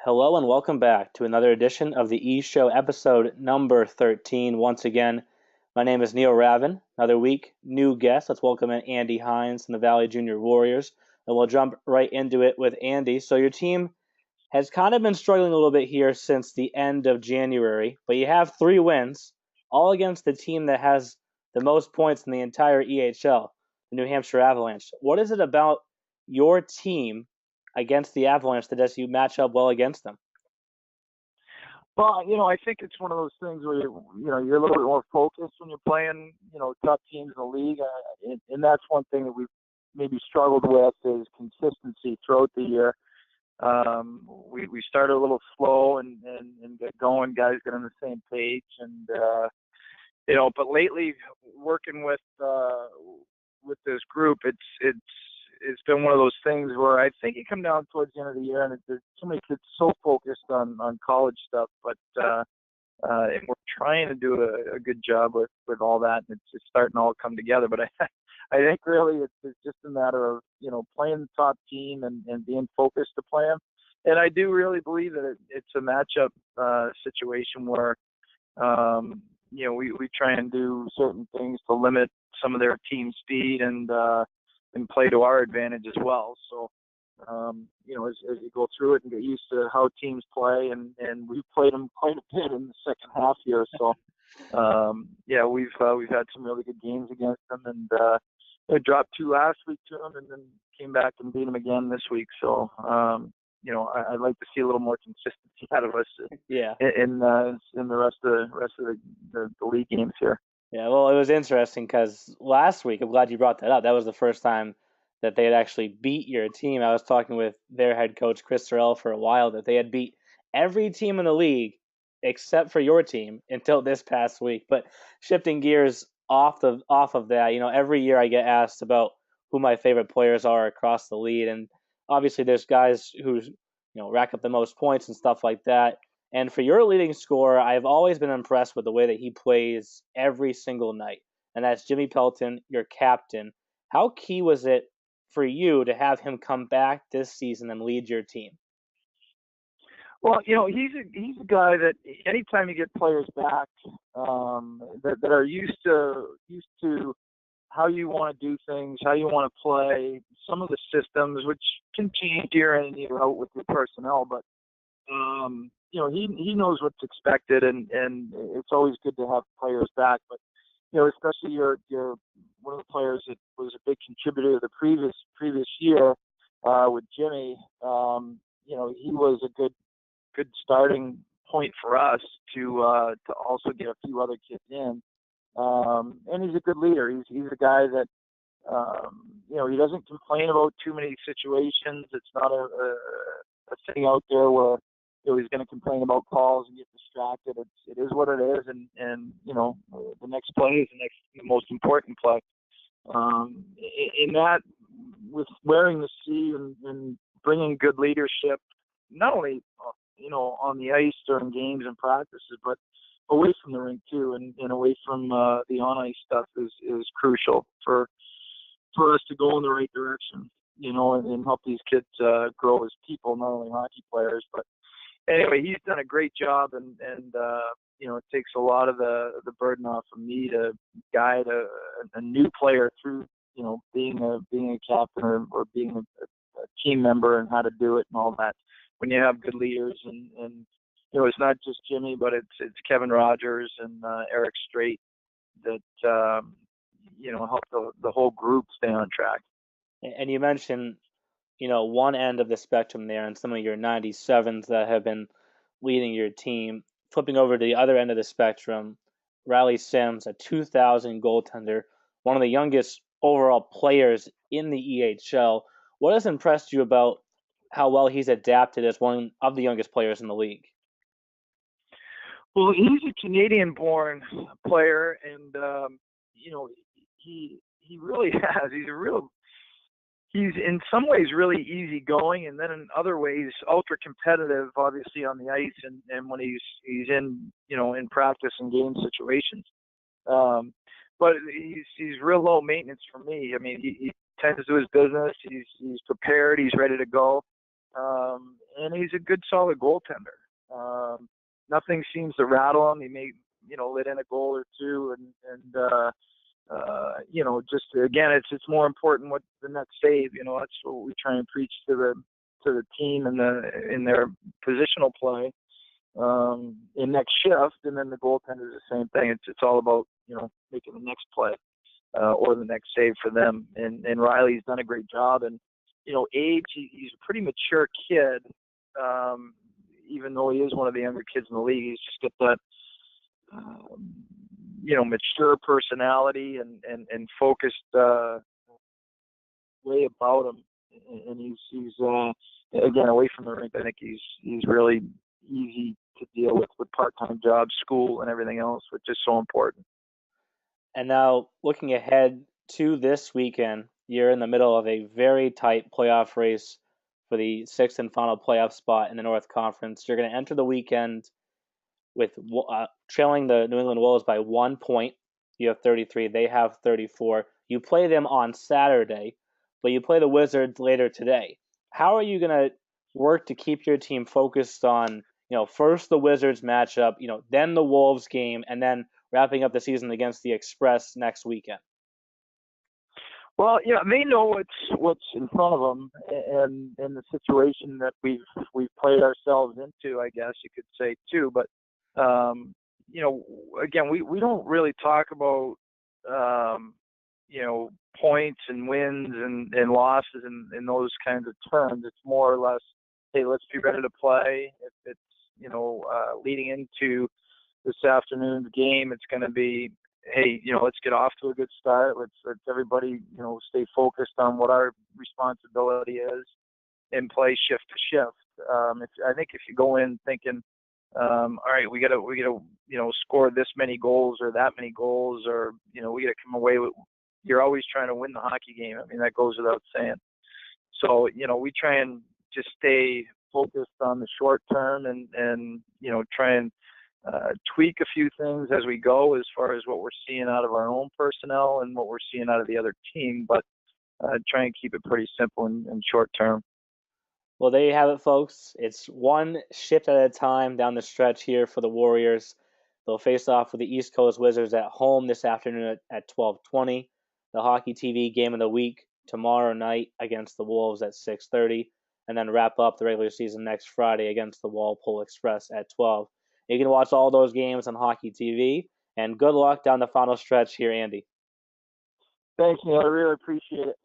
Hello and welcome back to another edition of the E Show, episode number 13. Once again, my name is Neil Ravin. Another week, new guest. Let's welcome in Andy Heinze from the Valley Junior Warriors. And we'll jump right into it with Andy. So your team has kind of been struggling a little bit here since the end of January, but you have 3 wins, all against the team that has the most points in the entire EHL, the New Hampshire Avalanche. What is it about your team against the Avalanche that does you match up well against them? Well, I think it's one of those things where you're a little bit more focused when you're playing, top teams in the league, and that's one thing that we've maybe struggled with is consistency throughout the year. We started a little slow and get going, guys get on the same page, and but lately working with this group, it's been one of those things where I think you come down towards the end of the year and there's so many kids so focused on college stuff, but and we're trying to do a good job with all that, and it's starting to all come together. But I think really it's just a matter of playing the top team and being focused to play them. And I do really believe that it's a matchup situation where we try and do certain things to limit some of their team speed and play to our advantage as well. So, as you go through it and get used to how teams play, and we've played them quite a bit in the second half here. So, we've had some really good games against them, and we dropped 2 last week to them, and then came back and beat them again this week. So, I'd like to see a little more consistency out of us. In the rest of the league games here. Yeah, well, it was interesting because last week, I'm glad you brought that up. That was the first time that they had actually beat your team. I was talking with their head coach, Chris Terrell, for a while, that they had beat every team in the league except for your team until this past week. But shifting gears off of that, every year I get asked about who my favorite players are across the league. And obviously there's guys who, rack up the most points and stuff like that. And for your leading scorer, I've always been impressed with the way that he plays every single night. And that's Jimmy Pelton, your captain. How key was it for you to have him come back this season and lead your team? Well, he's a guy that anytime you get players back that are used to how you want to do things, how you want to play, some of the systems, which can change year in and year out with your personnel, but he knows what's expected, and it's always good to have players back. But especially you're one of the players that was a big contributor the previous year with Jimmy. He was a good starting point for us to also get a few other kids in. And he's a good leader. He's a guy that he doesn't complain about too many situations. It's not a thing out there where he's going to complain about calls and get distracted. It is what it is, and the next play is the most important play. In that, with wearing the C and bringing good leadership, not only on the ice during games and practices, but away from the rink too, and away from the on ice stuff is crucial for us to go in the right direction, and help these kids grow as people, not only hockey players, but. Anyway, he's done a great job, and it takes a lot of the burden off of me to guide a new player through, being a captain or being a team member and how to do it and all that. When you have good leaders, and it's not just Jimmy, but it's Kevin Rodgers and Eric Strait that help the whole group stay on track. And you mentioned one end of the spectrum there and some of your 97s that have been leading your team. Flipping over to the other end of the spectrum, Riley Sims, a 2000 goaltender, one of the youngest overall players in the EHL. What has impressed you about how well he's adapted as one of the youngest players in the league? Well, he's a Canadian-born player, and he really has. He's in some ways really easygoing, and then in other ways ultra competitive, obviously on the ice and when he's in in practice and game situations. But he's real low maintenance for me. I mean, he tends to do his business. He's prepared. He's ready to go. and he's a good, solid goaltender. Nothing seems to rattle him. He may, let in a goal or two, and just again, it's more important what the next save. That's what we try and preach to the team in their positional play in next shift, and then the goaltender is the same thing. It's all about making the next play or the next save for them. And Riley's done a great job. And age, he's a pretty mature kid. Even though he is one of the younger kids in the league, he's just got that mature personality and focused way about him. And he's again, away from the rink, I think he's really easy to deal with part-time jobs, school, and everything else, which is so important. And now, looking ahead to this weekend, you're in the middle of a very tight playoff race for the sixth and final playoff spot in the North Conference. You're going to enter the weekend with trailing the New England Wolves by 1 point. You have 33. They have 34. You play them on Saturday, but you play the Wizards later today. How are you going to work to keep your team focused on, first the Wizards matchup, then the Wolves game, and then wrapping up the season against the Express next weekend? Well, they know what's in front of them, and the situation that we've played ourselves into, I guess you could say too. But again, we don't really talk about points and wins and losses in those kinds of terms. It's more or less, hey, let's be ready to play. If it's leading into this afternoon's game, it's going to be, hey, let's get off to a good start. Let's everybody, stay focused on what our responsibility is and play shift to shift. I think if you go in thinking, all right, we gotta, score this many goals or that many goals, or we gotta come away with. You're always trying to win the hockey game. I mean, that goes without saying. So we try and just stay focused on the short term and try and tweak a few things as we go as far as what we're seeing out of our own personnel and what we're seeing out of the other team, but try and keep it pretty simple and short term. Well, there you have it, folks. It's one shift at a time down the stretch here for the Warriors. They'll face off with the East Coast Wizards at home this afternoon at 12:20. The Hockey TV game of the week tomorrow night against the Wolves at 6:30, and then wrap up the regular season next Friday against the Walpole Express at 12. You can watch all those games on Hockey TV, and good luck down the final stretch here, Andy. Thanks, Neil. I really appreciate it.